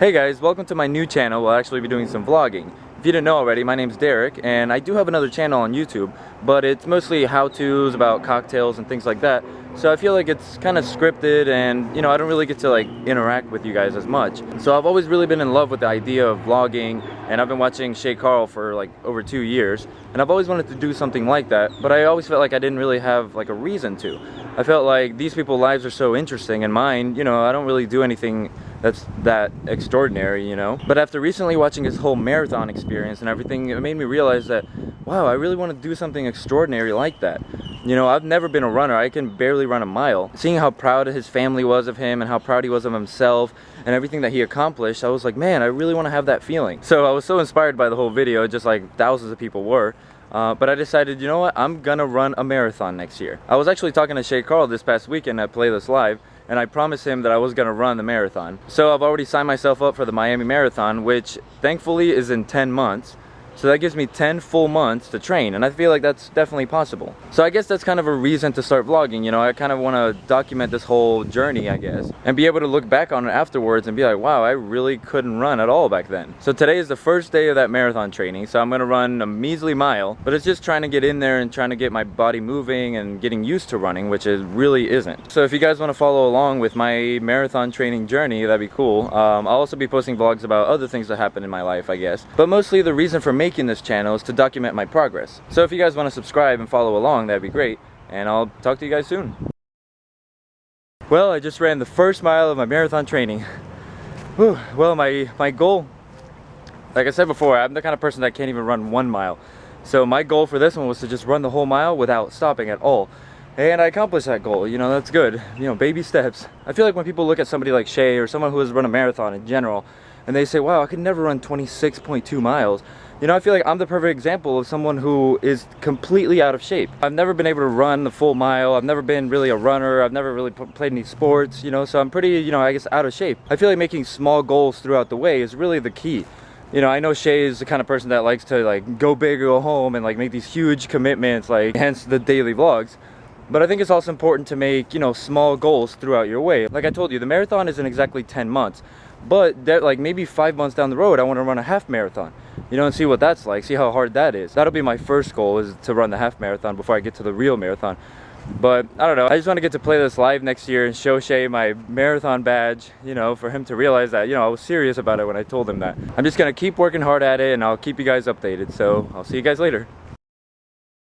Hey guys, welcome to my new channel. We'll actually be doing some vlogging. If you didn't know already, my name's Derek, and I do have another channel on YouTube, but it's mostly how-tos about cocktails and things like that. So I feel like it's kind of scripted, and I don't really get to like interact with you guys as much. So I've always really been in love with the idea of vlogging, and I've been watching Shay for like over 2 years, and I've always wanted to do something like that, but I always felt like I didn't really have like a reason to. I felt like these people's lives are so interesting, and mine, I don't really do anything that's that extraordinary, But after recently watching his whole marathon experience and everything, it made me realize that, wow, I really want to do something extraordinary like that. I've never been a runner. I can barely run a mile. Seeing how proud his family was of him and how proud he was of himself and everything that he accomplished, I was like, man, I really want to have that feeling. So I was so inspired by the whole video, just like thousands of people were. But I decided, you know what, I'm gonna run a marathon next year. I was actually talking to Shay this past weekend at Playlist Live, and I promised him that I was gonna run the marathon. So I've already signed myself up for the Miami Marathon, which thankfully is in 10 months. So that gives me 10 full months to train, and I feel like that's definitely possible. So I guess that's kind of a reason to start vlogging, I kind of want to document this whole journey, I guess, and be able to look back on it afterwards and be like, wow, I really couldn't run at all back then. So today is the first day of that marathon training, so I'm going to run a measly mile, but it's just trying to get in there and trying to get my body moving and getting used to running, which it really isn't. So if you guys want to follow along with my marathon training journey, that'd be cool. I'll also be posting vlogs about other things that happen in my life, I guess. But mostly the reason for making this channel is to document my progress. So if you guys want to subscribe and follow along, that'd be great, and I'll talk to you guys soon. Well, I just ran the first mile of my marathon training. Whew. Well, my goal, like I said before, I'm the kind of person that can't even run 1 mile. So my goal for this one was to just run the whole mile without stopping at all. And I accomplished that goal, that's good. Baby steps. I feel like when people look at somebody like Shay or someone who has run a marathon in general, and they say, wow, I could never run 26.2 miles. I feel like I'm the perfect example of someone who is completely out of shape. I've never been able to run the full mile. I've never been really a runner. I've never really played any sports, so I'm pretty, I guess, out of shape. I feel like making small goals throughout the way is really the key. I know Shay is the kind of person that likes to like go big or go home and like make these huge commitments, like hence the daily vlogs. But I think it's also important to make, small goals throughout your way. Like I told you, the marathon isn't exactly 10 months. But that, like maybe 5 months down the road, I want to run a half marathon, and see what that's like, see how hard that is. That'll be my first goal, is to run the half marathon before I get to the real marathon. But I don't know, I just want to get to play this live next year and show Shay my marathon badge, for him to realize that, I was serious about it when I told him that. I'm just going to keep working hard at it, and I'll keep you guys updated. So I'll see you guys later.